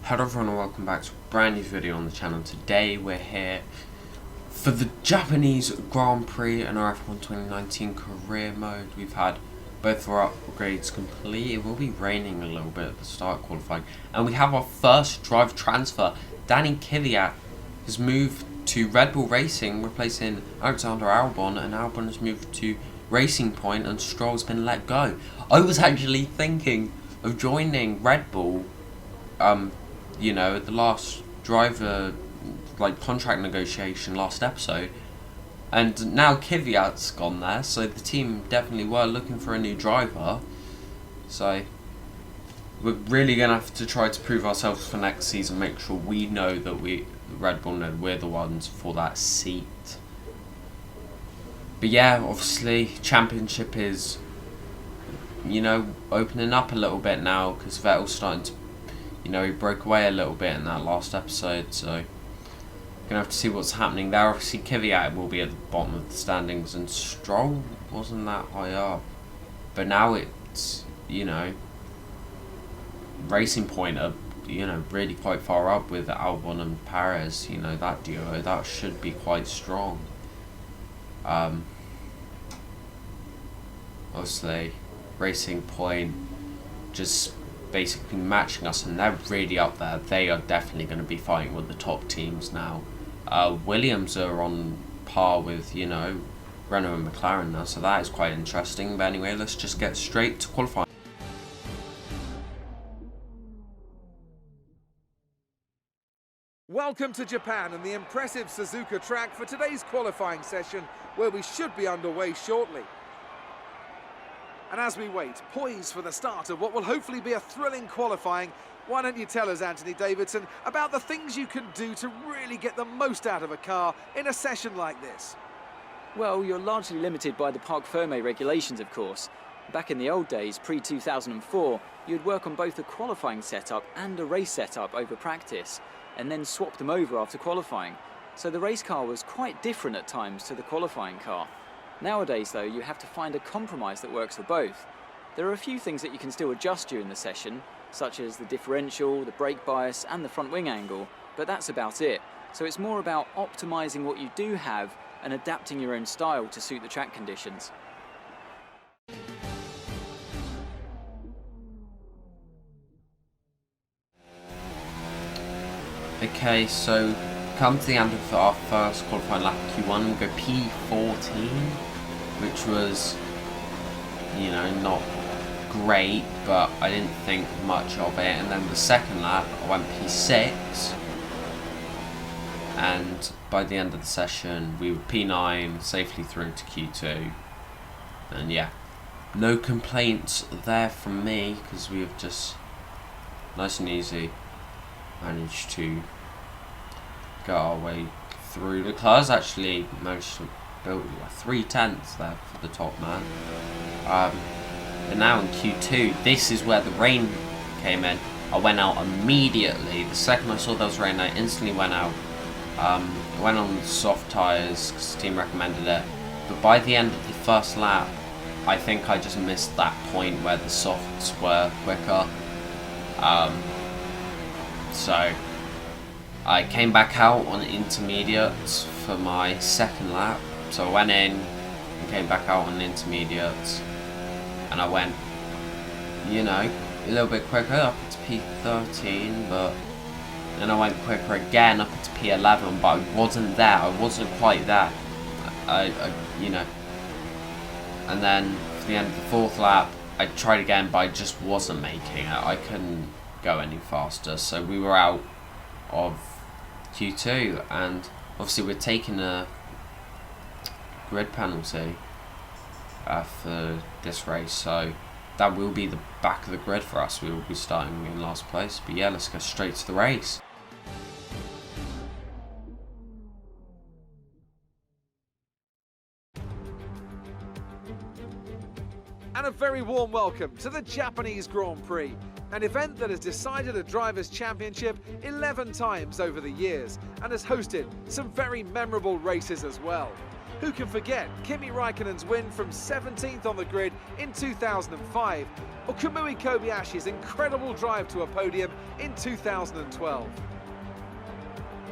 Hello everyone and welcome back to a brand new video on the channel. Today we're here for the Japanese Grand Prix and our F1 2019 career mode. We've had both of our upgrades complete. It will be raining a little bit at the start of qualifying. And we have our first drive transfer. Danny Kvyat has moved to Red Bull Racing, replacing Alexander Albon, and Albon has moved to Racing Point and Stroll's been let go. I was actually thinking of joining Red Bull you know, the last driver contract negotiation last episode, and now Kvyat's gone there, so the team definitely were looking for a new driver. So we're really gonna have to try to prove ourselves for next season, make sure we know that Red Bull know we're the ones for that seat. But yeah, obviously championship is, you know, opening up a little bit now because Vettel's starting to, you know, he broke away a little bit in that last episode, so gonna have to see what's happening there. Obviously Kvyat will be at the bottom of the standings and Stroll wasn't that high up, but now it's, you know, Racing Point are, you know, really quite far up with Albon and Perez. You know, that duo, that should be quite strong. Obviously Racing Point just basically matching us, and they're really up there. They are definitely going to be fighting with the top teams now. Williams are on par with, you know, Renault and McLaren now, so that is quite interesting. But anyway, let's just get straight to qualifying. Welcome to Japan and the impressive Suzuka track for today's qualifying session, where we should be underway shortly. And as we wait, poised for the start of what will hopefully be a thrilling qualifying, why don't you tell us, Anthony Davidson, about the things you can do to really get the most out of a car in a session like this? Well, you're largely limited by the Parc Fermé regulations, of course. Back in the old days, pre-2004, you'd work on both a qualifying setup and a race setup over practice, and then swap them over after qualifying. So the race car was quite different at times to the qualifying car. Nowadays, though, you have to find a compromise that works for both. There are a few things that you can still adjust during the session, such as the differential, the brake bias, and the front wing angle, but that's about it. So it's more about optimizing what you do have and adapting your own style to suit the track conditions. Okay, so come to the end of our first qualifying lap of Q1, we'll go P14, which was, you know, not great, but I didn't think much of it. And then the second lap, I went P6, and by the end of the session, we were P9, safely through to Q2. And yeah, no complaints there from me, because we have just, nice and easy, managed to get our way through. The cars actually managed to build 3/10 there for the top man. And now in Q2, this is where the rain came in. I went out immediately. The second I saw there was rain, I instantly went out. I went on soft tyres because the team recommended it. But by the end of the first lap, I think I just missed that point where the softs were quicker. So I came back out on intermediates for my second lap. So I went in and came back out on intermediates, and I went, you know, a little bit quicker up into P13, but then I went quicker again up into P11, but I wasn't there. I wasn't quite there. I you know. And then for the end of the fourth lap, I tried again, but I just wasn't making it. I couldn't go any faster, so we were out of Q2, and obviously we're taking a grid penalty for this race, so that will be the back of the grid for us. We will be starting in last place. But yeah, let's go straight to the race. And a very warm welcome to the Japanese Grand Prix, an event that has decided a Drivers' Championship 11 times over the years and has hosted some very memorable races as well. Who can forget Kimi Raikkonen's win from 17th on the grid in 2005, or Kamui Kobayashi's incredible drive to a podium in 2012.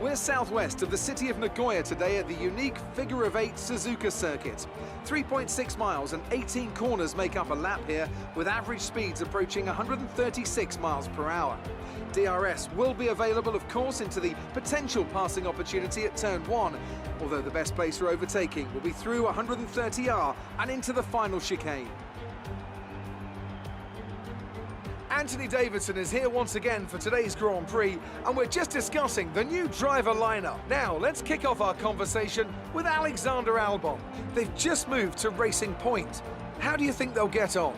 We're southwest of the city of Nagoya today at the unique figure-of-8 Suzuka circuit. 3.6 miles and 18 corners make up a lap here, with average speeds approaching 136 miles per hour. DRS will be available, of course, into the potential passing opportunity at turn 1, although the best place for overtaking will be through 130R and into the final chicane. Anthony Davidson is here once again for today's Grand Prix, and we're just discussing the new driver lineup. Now, let's kick off our conversation with Alexander Albon. They've just moved to Racing Point. How do you think they'll get on?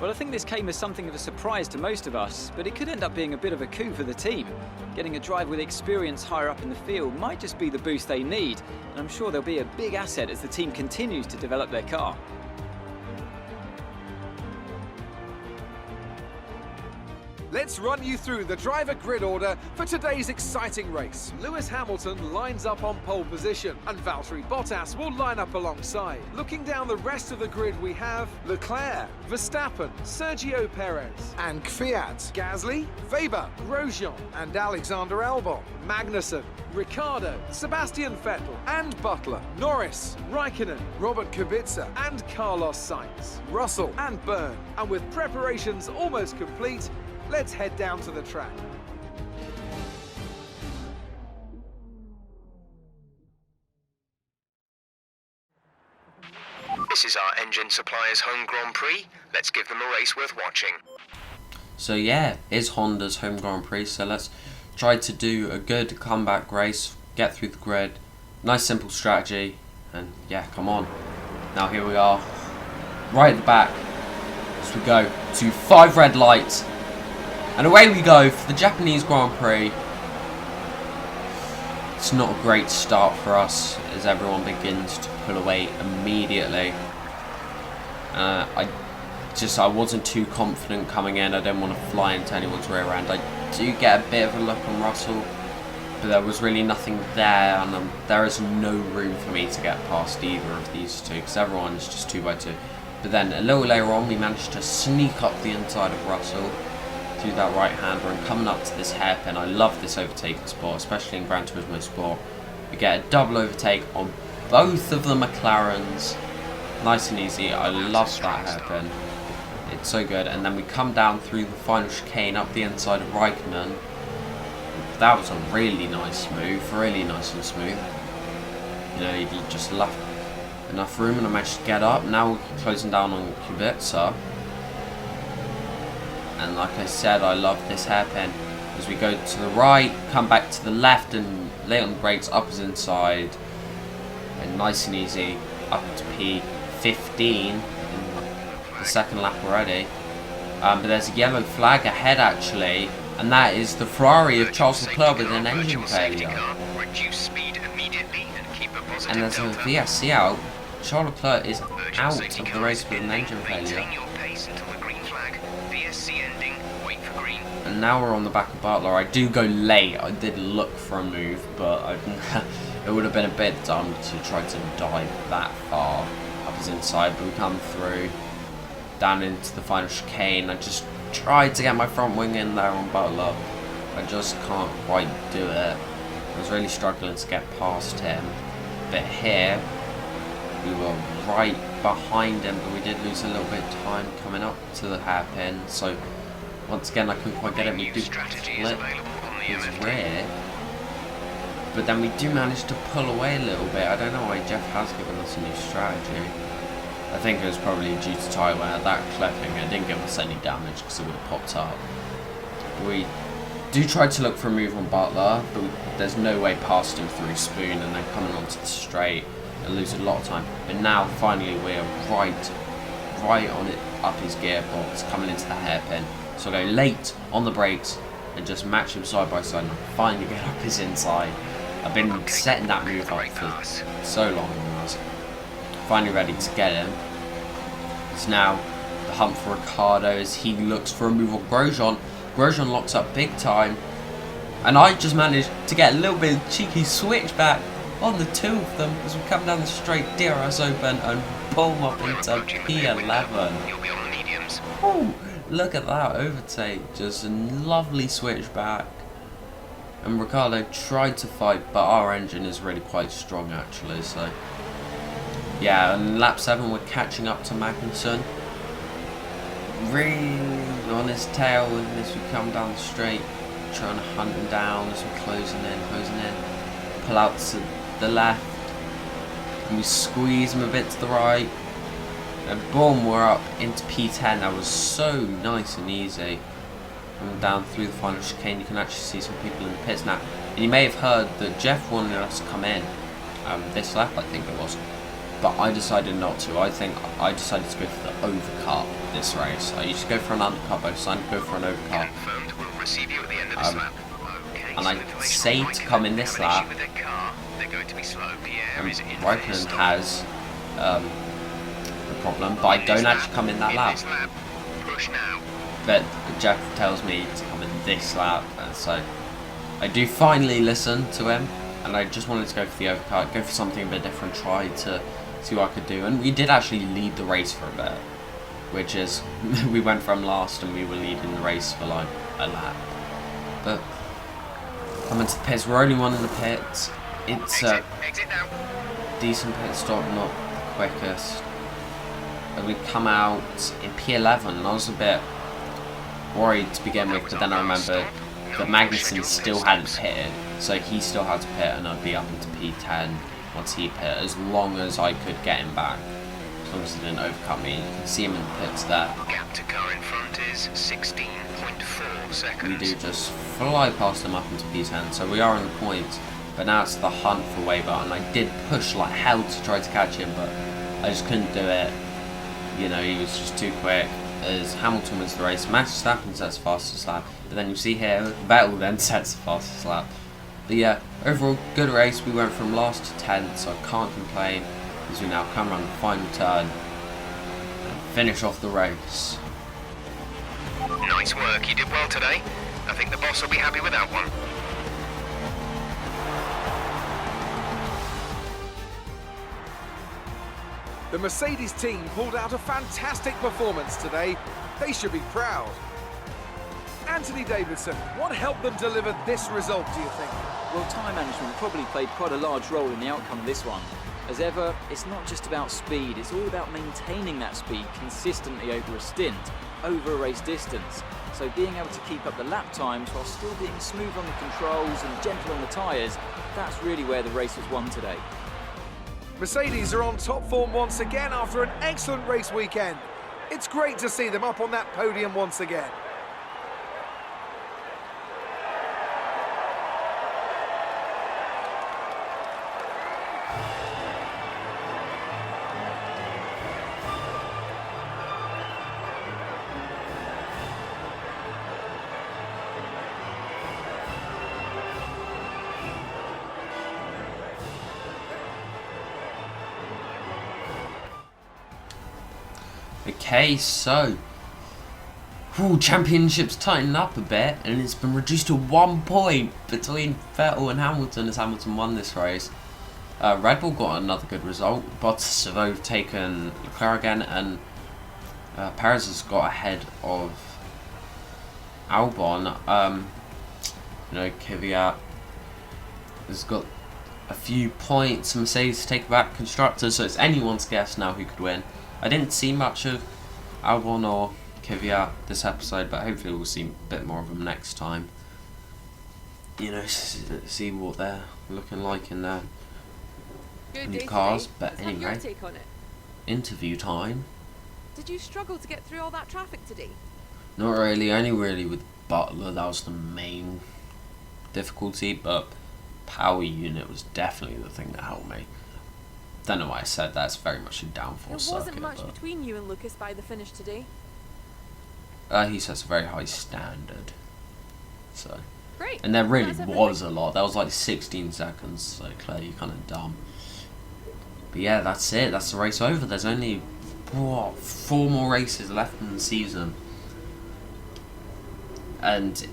Well, I think this came as something of a surprise to most of us, but it could end up being a bit of a coup for the team. Getting a driver with experience higher up in the field might just be the boost they need, and I'm sure they'll be a big asset as the team continues to develop their car. Let's run you through the driver grid order for today's exciting race. Lewis Hamilton lines up on pole position, and Valtteri Bottas will line up alongside. Looking down the rest of the grid, we have Leclerc, Verstappen, Sergio Perez, and Kvyat, Gasly, Weber, Grosjean, and Alexander Albon, Magnussen, Ricciardo, Sebastian Vettel, and Butler, Norris, Raikkonen, Robert Kubica, and Carlos Sainz, Russell, and Byrne. And with preparations almost complete, let's head down to the track. This is our engine supplier's home Grand Prix. Let's give them a race worth watching. So yeah, it's Honda's home Grand Prix, so let's try to do a good comeback race, get through the grid, nice simple strategy, and yeah, come on. Now here we are, right at the back, as we go to 5 red lights, and away we go for the Japanese Grand Prix. It's not a great start for us as everyone begins to pull away immediately. I wasn't too confident coming in. I didn't want to fly into anyone's rear end. I do get a bit of a look on Russell, but there was really nothing there, and there is no room for me to get past either of these two because everyone is just 2x2. But then a little later on, we managed to sneak up the inside of Russell through that right-hander and coming up to this hairpin. I love this overtaking spot, especially in Gran Turismo Sport. We get a double overtake on both of the McLarens. Nice and easy. I love that hairpin. It's so good. And then we come down through the final chicane up the inside of Raikkonen. That was a really nice move, really nice and smooth. You know, he just left enough room and I managed to get up. Now we're closing down on Kubica. And like I said, I love this hairpin. As we go to the right, come back to the left, and late on the brakes, up is inside. And nice and easy, up to P15 in the second lap already. But there's a yellow flag ahead actually, and that is the Ferrari of Charles Leclerc with an engine failure. And there's a VSC out. Charles Leclerc is out of the race with an engine failure. And now we're on the back of Butler. I do go late. I did look for a move, but it would have been a bit dumb to try to dive that far up his inside. But we come through, down into the final chicane. I just tried to get my front wing in there on Butler. I just can't quite do it. I was really struggling to get past him. But here, we were right behind him, but we did lose a little bit of time coming up to the hairpin. So once again, I couldn't quite get it. We do split his rear, but then we do manage to pull away a little bit. I don't know why Jeff has given us a new strategy. I think it was probably due to tyre wear. That clipping, it didn't give us any damage because it would have popped up. We do try to look for a move on Butler, but there's no way past him through Spoon and then coming onto the straight and losing a lot of time. But now finally we're right on it, up his gearbox, coming into the hairpin. So I go late on the brakes and just match him side by side and finally get up his inside. I've been setting that move up for so long and I was finally ready to get him. It's now the hunt for Ricciardo as he looks for a move on Grosjean. Grosjean locks up big time and I just managed to get a little bit of cheeky switchback on the two of them as we come down the straight, DRS open and boom up into P11. You'll be on the mediums. Oh, look at that overtake, just a lovely switchback. And Ricciardo tried to fight, but our engine is really quite strong actually, so yeah. And lap 7 we're catching up to Magnussen, really on his tail as we come down the straight, trying to hunt him down as we're closing in, pull out to the left, and we squeeze him a bit to the right, and boom, we're up into P10. That was so nice and easy. Coming down through the final chicane, you can actually see some people in the pits now. And you may have heard that Jeff wanted us to come in this lap, I think it was, but I decided not to. I think I decided to go for the overcut this race. I used to go for an undercut, but I decided to go for an overcut. Confirmed. We'll receive you at the end of this lap. Okay, And I say to come in this lap, with their car. They're going to be slow. Pierre is in Raikkonen has a problem, but I don't actually come in that lap. Push now. But Jeff tells me to come in this lap, and so I do finally listen to him, and I just wanted to go for the overcut, go for something a bit different, try to see what I could do. And we did actually lead the race for a bit, which is we went from last and we were leading the race for like a lap. But coming to the pits, we're only one in the pits. It's a Exit now. decent pit stop, not the quickest. And we come out in P11, and I was a bit worried to begin with, but then I remembered that Magnussen still hadn't pitted, so he still had to pit, and I'd be up into P10 once he pit, as long as I could get him back, as long as he didn't overcut me. You can see him in the pits there. Gap to car in front is 16.4 seconds. We do just fly past him up into P10, so we are in the points, but now it's the hunt for Weber, and I did push like hell to try to catch him, but I just couldn't do it. You know, he was just too quick. As Hamilton wins the race, Max Verstappen sets the fastest lap, but then you see here, Vettel then sets the fastest lap. But yeah, overall, good race. We went from last to 10th, so I can't complain, as we now come around the final turn and finish off the race. Nice work, you did well today. I think the boss will be happy with that one. The Mercedes team pulled out a fantastic performance today. They should be proud. Anthony Davidson, what helped them deliver this result, do you think? Well, tyre management probably played quite a large role in the outcome of this one. As ever, it's not just about speed, it's all about maintaining that speed consistently over a stint, over a race distance. So being able to keep up the lap times while still being smooth on the controls and gentle on the tyres, that's really where the race was won today. Mercedes are on top form once again after an excellent race weekend. It's great to see them up on that podium once again. Okay, so championships tighten up a bit, and it's been reduced to 1 point between Vettel and Hamilton as Hamilton won this race. Red Bull got another good result. Bottas have overtaken Leclerc again, and Perez has got ahead of Albon. Kvyat has got a few points. Mercedes take back constructors, so it's anyone's guess now who could win. I didn't see much of Albon or Kvyat this episode, but hopefully we'll see a bit more of them next time. You know, see what they're looking like in their new cars. But anyway, interview time. Did you struggle to get through all that traffic today? Not really, only really with Butler. That was the main difficulty, but power unit was definitely the thing that helped me. Don't know why I said that. It's very much a downforce circuit. There wasn't much between you and Lucas by the finish today. He sets a very high standard. So. Great. And there really was a lot. That was like 16 seconds. So Claire, you're kind of dumb. But yeah, that's it. That's the race over. There's only 4 more races left in the season, and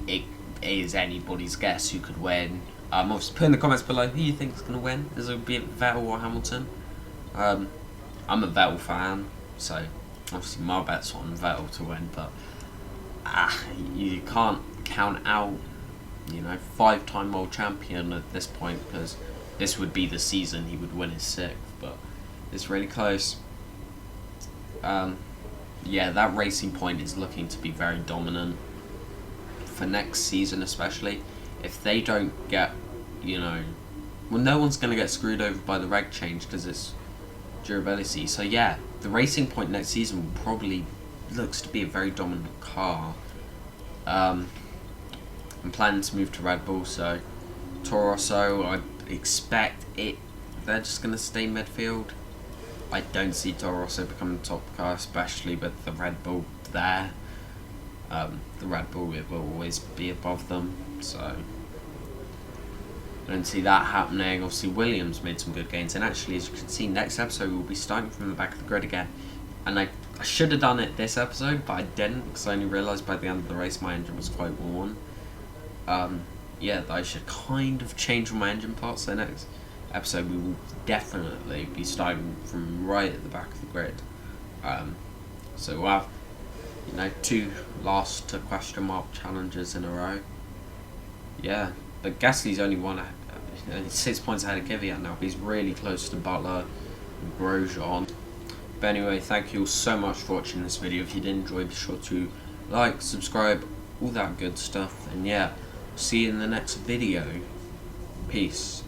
it is anybody's guess who could win. Obviously, put in the comments below who you think is going to win. Is it be Vettel or Hamilton? I'm a Vettel fan, so obviously my bet's on Vettel to win. But you can't count out, 5-time world champion at this point, because this would be the season he would win his 6th. But it's really close. Yeah, that Racing Point is looking to be very dominant for next season, especially if they don't get, well, no one's going to get screwed over by the reg change because it's durability. So yeah, the Racing Point next season will probably looks to be a very dominant car. I'm planning to move to Red Bull, so Toro Rosso, I expect they're just going to stay midfield. I don't see Toro Rosso becoming the top car, especially with the Red Bull there. The Red Bull will always be above them, so I don't see that happening. Obviously, Williams made some good gains, and actually, as you can see, next episode we'll be starting from the back of the grid again. And I should have done it this episode, but I didn't, because I only realised by the end of the race my engine was quite worn. Yeah, I should kind of change all my engine parts. So next episode we will definitely be starting from right at the back of the grid. So we'll have 2 last question mark challenges in a row. Yeah, but Gasly's only 6 points ahead of Kvyat now, but he's really close to Butler and Grosjean. But anyway, thank you all so much for watching this video. If you did enjoy, be sure to like, subscribe, all that good stuff, and yeah, see you in the next video. Peace.